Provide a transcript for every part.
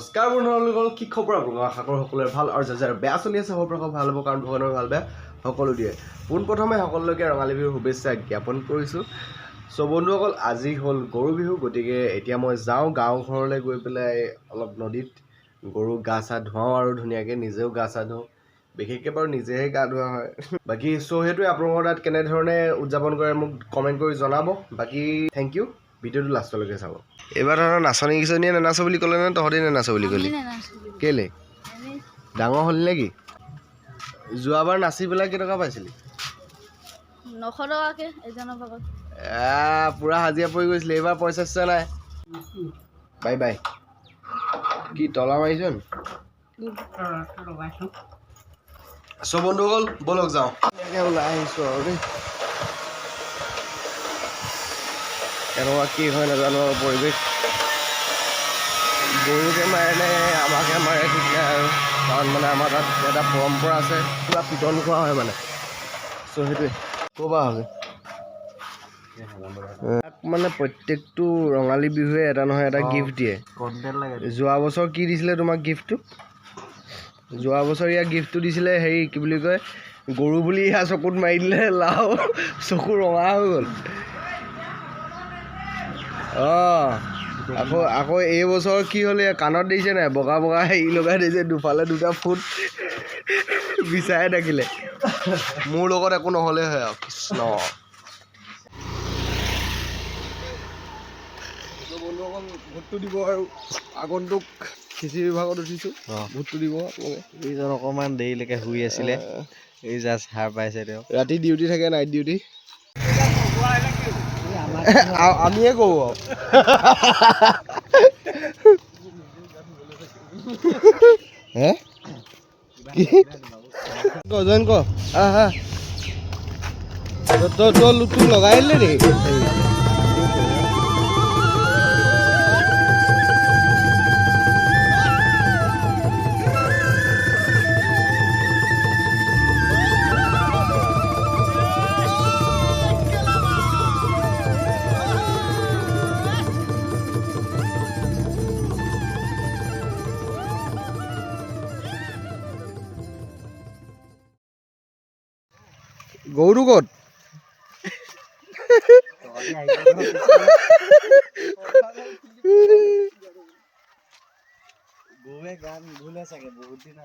নমস্কাৰ বন্ধুসকল, কি খবৰ আপোনালোকৰ? আশা কৰোঁ সকলোৰে ভাল আৰু যাৰ বেয়া চলি আছে সকলোৰে ভাল হ'ব, কাৰণ ভগৱানৰ ভাল বেয়া সকলো দিয়ে। পোনপ্ৰথমে সকলোকে ৰঙালী বিহুৰ শুভেচ্ছা জ্ঞাপন কৰিছোঁ। চ' বন্ধুসকল, আজি হ'ল গৰু বিহু, গতিকে এতিয়া মই যাওঁ গাঁও ঘৰলৈ গৈ পেলাই অলপ নদীত গৰু গা চা ধুৱাওঁ আৰু ধুনীয়াকৈ নিজেও গা চা ধুওঁ। বিশেষকৈ বাৰু নিজেহে গা ধোৱা হয়। বাকী চ' সেইটোৱে আপোনালোকৰ তাত কেনেধৰণে উদযাপন কৰে মোক কমেণ্ট কৰি জনাব। বাকী থেংক ইউ, ভিডিঅ'টো লাষ্টলৈকে চাব। এইবাৰ ধৰণৰ নাচনী কিচনীয়ে নেনাচ বুলি ক'লে নে তহঁতি নেনাচ বুলি ক'লি? কেলে ডাঙৰ হ'লি নেকি? যোৱাবাৰ নাচি পেলাই কেইটকা পাইছিলি? 900 টকাকৈ এজনৰ ভাগত। পুৰা হাজিৰা পৰি গৈছিলে। এইবাৰ পইচা চইচা নাই? Bye bye. কি তলা মাৰিছ? চ' বন্ধুসকল ব'লক যাওঁ। ওলাই আহিছোঁ আৰু দেই। এনেকুৱা কি হয় নাজানো আৰু পৰিৱেশ। গৰুকে মাৰে নে আমাকে মাৰে ঠিক নাই আৰু, কাৰণ মানে আমাৰ তাত এটা পৰম্পৰা আছে, পুৰা পিটন খোৱা হয় মানে। চ' সেইটোৱে ক'বা হবে মানে প্ৰত্যেকটো ৰঙালী বিহুৱে এটা নহয় এটা গিফ্ট দিয়ে। যোৱা বছৰ কি দিছিলে তোমাক গিফ্টটো? যোৱা বছৰ ইয়াৰ গিফ্টটো দিছিলে হেৰি কি বুলি কয়, গৰু বুলি ইয়াৰ চকুত মাৰি দিলে লাও, চকু ৰঙা হৈ গ'ল। আকৌ এই বছৰ কি হ'লে কাণত দিছে নাই বগা বগা হেৰি লগাই দিছে, দুফালে দুটা ফুট বিচাৰে থাকিলে। মোৰ লগত একো নহ'লে হয় আৰু কৃষ্ণ। বন্ধুসকল ভোটটো দিব আৰু আগন্তুক কৃষি বিভাগত উঠিছোঁ, ভোটটো দিব আপোনালোকে। এইজন অকণমান দেৰিলৈকে শুই আছিলে, এই জাষ্ট সাৰ পাইছে তেওঁ। ৰাতি ডিউটি থাকে, নাইট ডিউটি। আমিয়ে কওঁ আৰু হে জইন কৰ তোক লগাই দিলে নেকি? গৰুটো ক'ত?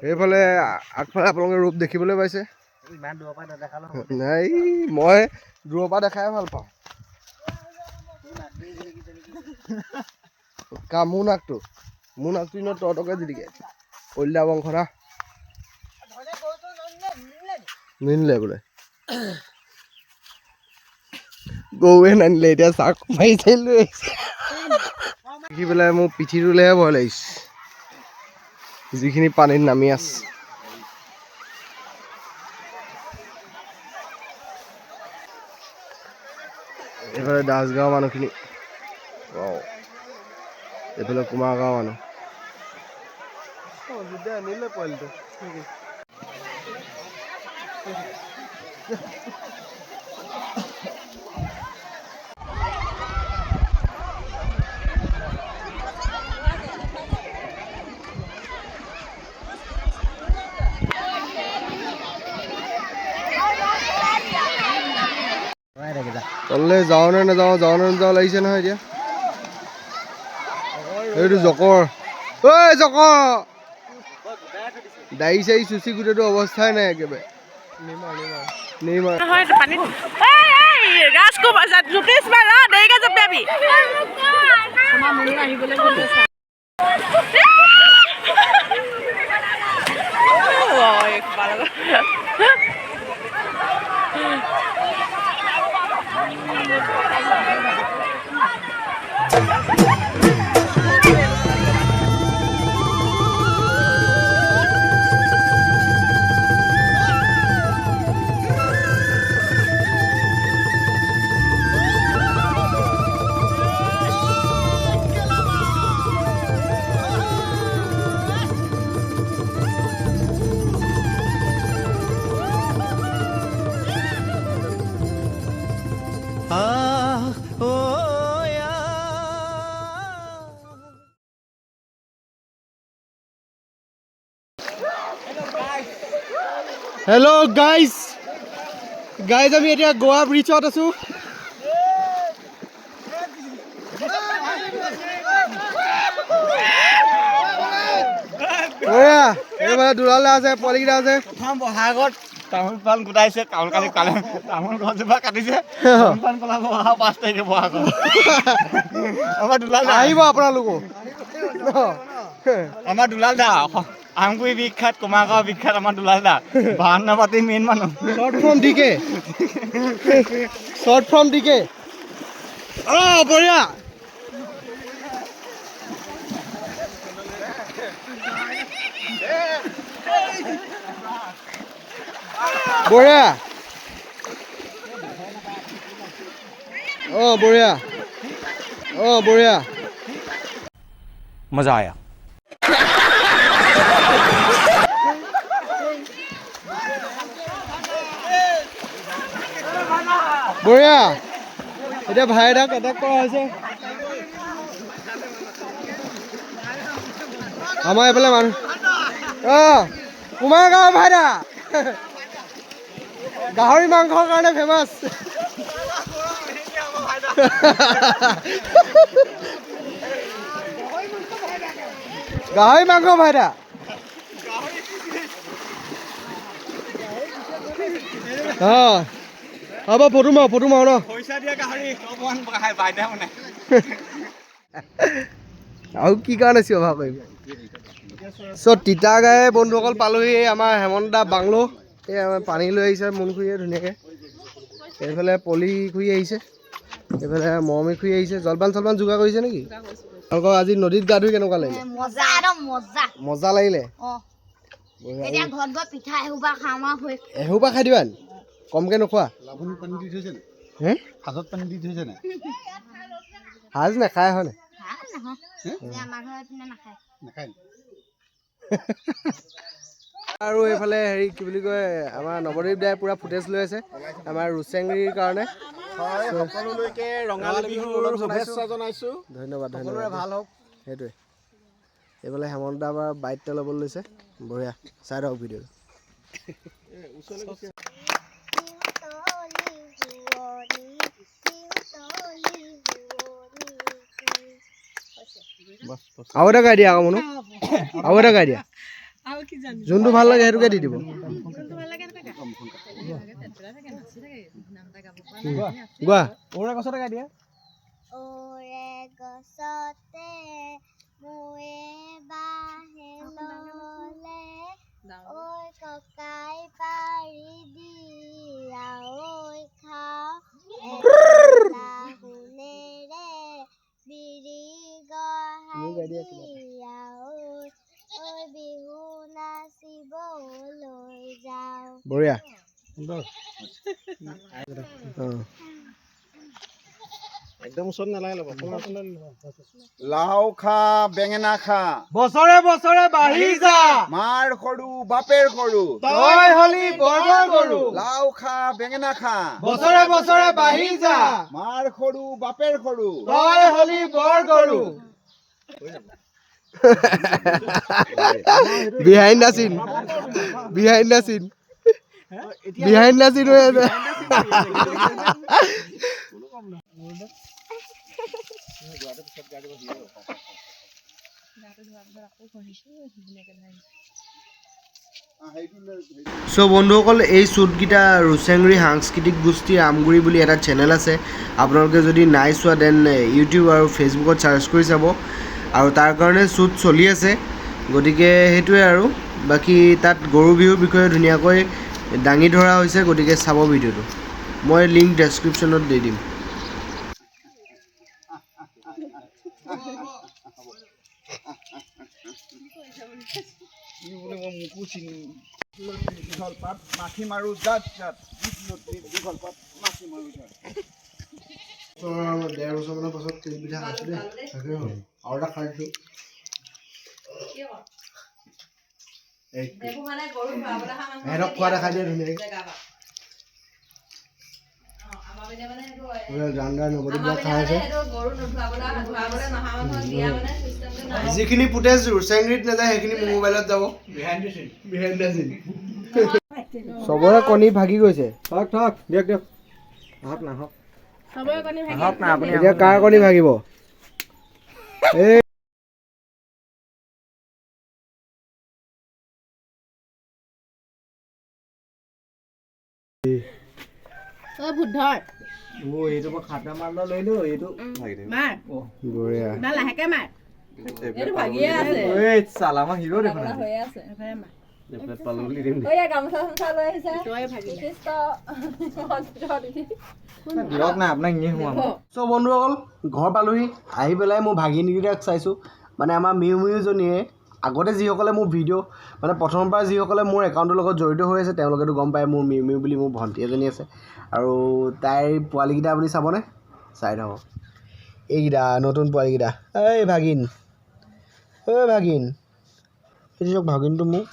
সেইফালে আগফালে আপোনালোকে ৰূপ দেখিবলৈ পাইছে। নাই, মই দূৰৰ পৰা দেখাই ভাল পাওঁ। মোৰ নাকটো ইনত তহঁতকে দি দিকে কলিতা বংশ না নিনিলে বোলে। গৰুৱে নানিলে, এতিয়া চাক মাৰি চাই লৈ আহিছে। দেখি পেলাই মোৰ পিঠিটোলৈহে ভয় লাগিছে, যিখিনি পানীত নামি আছে। এইফালে দাসগাঁও মানুহখিনি, এইফালে কুমাৰ গাঁও মানুহ। আনিলে পোৱালিটো তললৈ যাওঁ নে নাযাওঁ লাগিছে নহয় এতিয়া। এইটো জকৰ, ঐ জকৰ, দাড়ি চাৰি চুচি গোটেইটো অৱস্থাই নাই একেবাৰে। হেল্ল' গাইজ আমি এতিয়া গোৱা ব্ৰিজত আছো এইফালে দুলাল আছে পোৱালিকেইটা আছে প্ৰথম বহাগত তামোল পাণ গোটাইছে তামোল কালি তামোল গছজোপা কাটিছে তামোল পাণ কলাব অহা 5 তাৰিখে বহাগত আমাৰ দুলাল দা আহিব আপোনালোকো আমাৰ দুলাল দা আমগুৰি বিখ্যাত কুমাৰগাঁও বিখ্যাত আমাৰ দুলাল দা 52 পাতি মেইন মানুহ শ্বৰ্ট ফৰ্ম ডিকে বঢ়িয়া বঢ়িয়া বঢ়িয়া বঢ়িয়া মজা আয়া বঢ়িয়া এতিয়া ভাই এটাক এটেক কৰা হৈছে আমাৰ এইফালে মানুহ কুমাৰগাঁও ভাইদা গাহৰি মাংসৰ কাৰণে ফেমাছ গাহৰি মাংস ভাইদা হ'ব ফটো মাৰো ন পইচা দিয়া গাহৰি অকমান বাইদা মানে আৰু কি কাৰণে চিঞৰ কৰিম তিতা গায়ে বন্ধুসকল পালোহি আমাৰ হেমন্ত দা বাংলো এই আমাৰ পানী লৈ আহিছে মুন খুৰীয়ে ধুনীয়াকৈ এইফালে পলি খুৰী আহিছে এইফালে মৰমী খুৰী আহিছে জলপান যোগাৰ কৰিছে নেকি আপোনালোকৰ আজি নদীত গা ধুই কেনেকুৱা লাগিলে মজা লাগিলে এসোপা খাই দিবা কমকৈ নোখোৱা সাজ নাখায় হয় নাই আৰু এইফালে হেৰি কি বুলি কয় আমাৰ নৱদ্বীপ দাই পুৰা ফুটেজ লৈ আছে আমাৰ ৰুচেংৰিৰ কাৰণে সকলোলৈকে ৰঙালী বিহুৰ শুভেচ্ছা জনাইছোঁ ধন্যবাদ ভাল হওক সেইটোৱে এইফালে হেমন্ত দা আমাৰ বাইক এটা ল'বলৈ লৈছে বঢ়িয়া চাই থাকক ভিডিঅ'টো আৰু এটা গাই দিয়া আকৌ মনো আৰু এটা গাই দিয়া যোনটো ভাল লাগে সেইটোকে দি দিব গোৱা ওৰে গছতে গাই দিয়া বঢ়িয়া একদম ওচৰত নালাগে ল'ব লাও খা বেঙেনা খা বছৰে বছৰে বাঢ়ি যা মাৰ সৰু বাপেৰ সৰু তই হলি বৰ্গৰ গৰু লাও খা বেঙেনা খা বছৰে বছৰে বাঢ়ি যা মাৰ সৰু বাপেৰ সৰু তই হলি বৰ গৰু বিহাইণ্ড দা চিন হৈ আছে চ' বন্ধুসকল এই শ্বুটকেইটা ৰুচেংৰি সাংস্কৃতিক গোষ্ঠীৰ আমগুৰি বুলি এটা চেনেল আছে আপোনালোকে যদি নাই চোৱা দেন ইউটিউব আৰু ফেচবুকত চাৰ্চ কৰি চাব আৰু তাৰ কাৰণে শ্বুট চলি আছে গতিকে সেইটোৱে আৰু বাকী তাত গৰু বিহুৰ বিষয়ে ধুনীয়াকৈ দাঙি ধৰা হৈছে গতিকে চাব ভিডিঅ'টো মই লিংক ডেছক্ৰিপশ্যনত দি দিম মাখি মাৰো জাত জাত দীঘল পাত মাখি মাৰো জাত 1.5 বছৰমানৰ পাছত তিল পিঠা খাইছোঁ দেই তাকে হ'ল আৰু এটা খাইছোঁ সিহঁতক খোৱা দেখাই দিয়ে ধুনীয়াকৈ জানদাৰ নৱদ্বীপবিলাক খাই আছে যিখিনি ফুটেজ ৰুচেংৰিত নাযায় সেইখিনি মোৰ মোবাইলত যাব বিহাইণ্ড দ্য চিন চবৰে কণী ভাগি গৈছে থক থক দিয়ক দিয়ক আহক না আহক চবৰে কণী ভাগি আহক না আপুনি এতিয়া কাৰ কণী ভাগিব এই ভূধৰ এইটো মই খাটা মাল লৈ লো এইটো মাৰ বঢ়িয়া না লাহেকে মাৰ এইটো ভাগিয়ে আছে এই চালা মই হিৰো দেখোন হৈয়ে আছে এফালে মাৰ টেবলেট পালো বুলি দিম ঐ গামোচা চামোচা লৈ আহিছে তই ভাগিলে কৃষ্ণ দিয়ক না আপোনাক নিয়ে সোমাম চ' বন্ধুসকল ঘৰ পালোহি আহি পেলাই মোৰ ভাগিনীকেইটাক চাইছোঁ মানে আমাৰ মিউজনীয়ে আগতে যিসকলে মোৰ ভিডিঅ' মানে প্ৰথমৰ পৰা যিসকলে মোৰ একাউণ্টৰ লগত জড়িত হৈ আছে তেওঁলোকেতো গম পায় মোৰ মিউ বুলি মোৰ ভণ্টি এজনী আছে আৰু তাইৰ পোৱালিকেইটা আপুনি চাবনে চাই থাকক এইকেইটা নতুন পোৱালিকেইটা এই ভাগিন এইটো চাওক ভাগিনটো মোৰ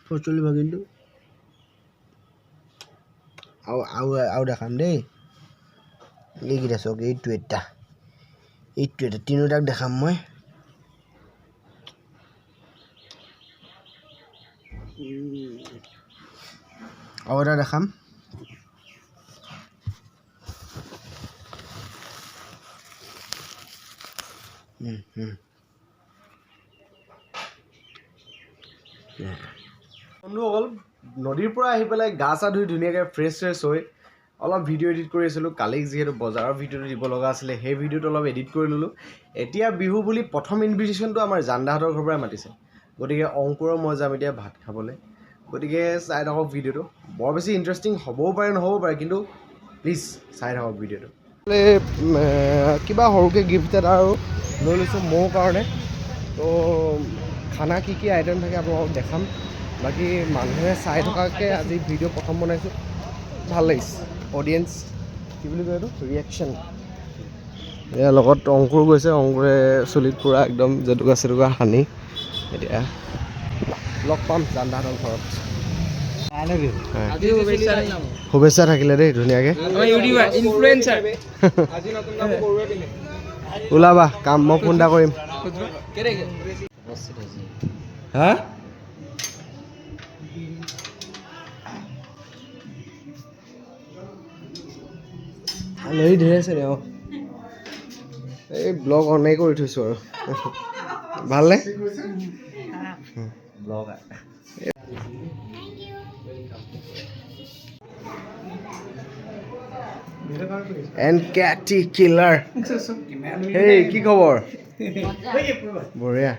ফচলি ভাগিনটো আৰু দেখাম দেই এইকেইটা চাওক এইটো এটা তিনিওটাক দেখাম মই আৰু এটা দেখাম বন্ধুসকল নদীৰ পৰা আহি পেলাই গা চা ধুই ধুনীয়াকৈ ফ্ৰেছ হৈ অলপ ভিডিঅ' এডিট কৰি আছিলোঁ কালি যিহেতু বজাৰৰ ভিডিঅ'টো দিব লগা আছিলে সেই ভিডিঅ'টো অলপ এডিট কৰি ল'লোঁ এতিয়া বিহু বুলি প্ৰথম ইনভিটেশ্যনটো আমাৰ জানদাহঁতৰ ঘৰৰ পৰাই মাতিছে গতিকে অংকুৰৰ মই যাম এতিয়া ভাত খাবলৈ গতিকে চাই থাকক ভিডিঅ'টো বৰ বেছি ইণ্টাৰেষ্টিং হ'বও পাৰে নহ'ব পাৰে কিন্তু প্লিজ চাই থাকক ভিডিঅ'টো কিবা সৰুকৈ গিফ্ট এটা আৰু লৈ লৈছোঁ মোৰ কাৰণে তো খানা কি আইটেম থাকে আপোনালোকক দেখাম বাকী মানুহে চাই থকাকৈ আজি ভিডিঅ' প্ৰথম বনাইছোঁ ভাল লাগিছে অডিয়েঞ্চ কি বুলি কয় এইটো ৰিয়েকশ্যন এয়া লগত অংকুৰ গৈছে অংকুৰে চুলিত পূৰা একদম জেতুকা চেতুকা সানি এতিয়া লগ পাম জানদাহঁতৰ ঘৰত শুভেচ্ছা থাকিলে দেই ধুনীয়াকৈ ওলাবা কাম মই ফোন এটা কৰিম হা আলহী ধেৰ আছে দে অঁ এই ব্লগ অনেই কৰি থৈছোঁ আৰু ভালনে ব্লগ এণ্ড কেটি কিলাৰ হেই কি খবৰ বঢ়িয়া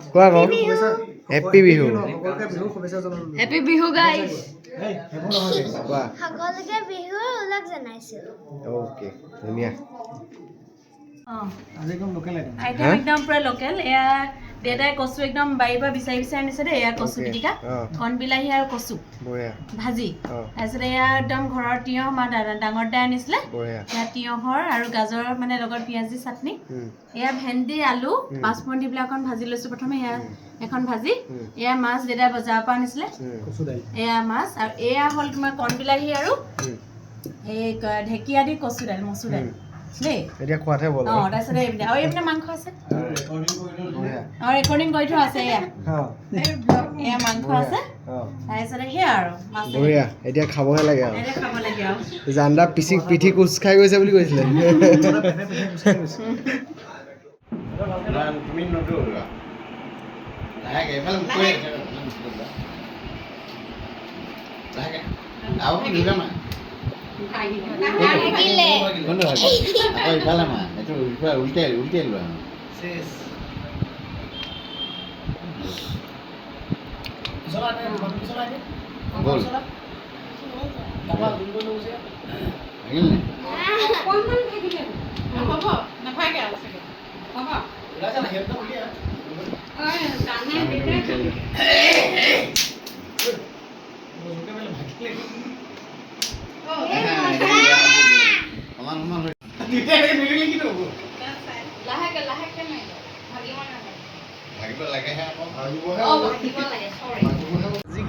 কোৱা আকৌ happy Bihu happy Bihu guys কোৱা সকলোকে বিহুৰ ওলগ জনাইছোঁ অ'কে ধুনীয়া আইটেম একদম পুৰা লোকেল এয়া দেউতাই কচু একদম বাৰীৰ পৰা বিচাৰি আনিছে দেই এয়া কচু পিটিকা কণ বিলাহী আৰু কচু ভাজি তাৰপিছতে এয়া একদম ঘৰৰ তিয়ঁহ আমাৰ ডাঙৰ দাই আনিছিলে এয়া তিয়ঁহৰ আৰু গাজৰৰ মানে লগত পিঁয়াজি চাটনি এয়া ভেন্দি আলু পাঁচফোৰণ দি পেলাই অকণ ভাজি লৈছোঁ প্ৰথমে এয়া এখন ভাজি এয়া মাছ দেউতাই বজাৰৰ পৰা আনিছিলে এয়া মাছ আৰু এয়া হ'ল তোমাৰ কণ বিলাহী আৰু এই ঢেকীয়া দি কচু দাইল মচুৰ দাইল দেই এতিয়া খোৱাতহে বল অঁ তাৰপিছতে আৰু এইপিনে মাংস আছে আৰু ৰেকৰ্ডিং কৰি থোৱা আছে এয়া এয়া মাংস আছে তাৰপিছতে সেয়া আৰু বঢ়িয়া এতিয়া খাবহে লাগে আৰু এতিয়া খাব লাগে আৰু জানদা পিঠি কোচ খাই গৈছে বুলি কৈছিলে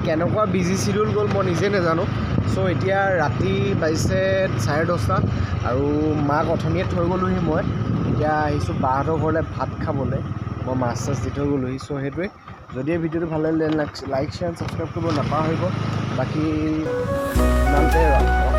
কেনেকুৱা বিজি চিডিউল গ'ল মই নিজে নাজানো চ' এতিয়া ৰাতি বাজিছে 10:30 আৰু মাক অথনিয়ে থৈ গ'লোহি মই এতিয়া আহিছোঁ বাহঁতৰ ঘৰলৈ ভাত খাবলৈ মই মাছ চাছ দি থৈ গ'লোহি চ' সেইটোৱে যদি এই ভিডিঅ'টো ভাল লাগিলে লাইক শ্বেয়াৰ ছাবস্ক্ৰাইব কৰিব নাপাহৰিব বাকী ইমানতে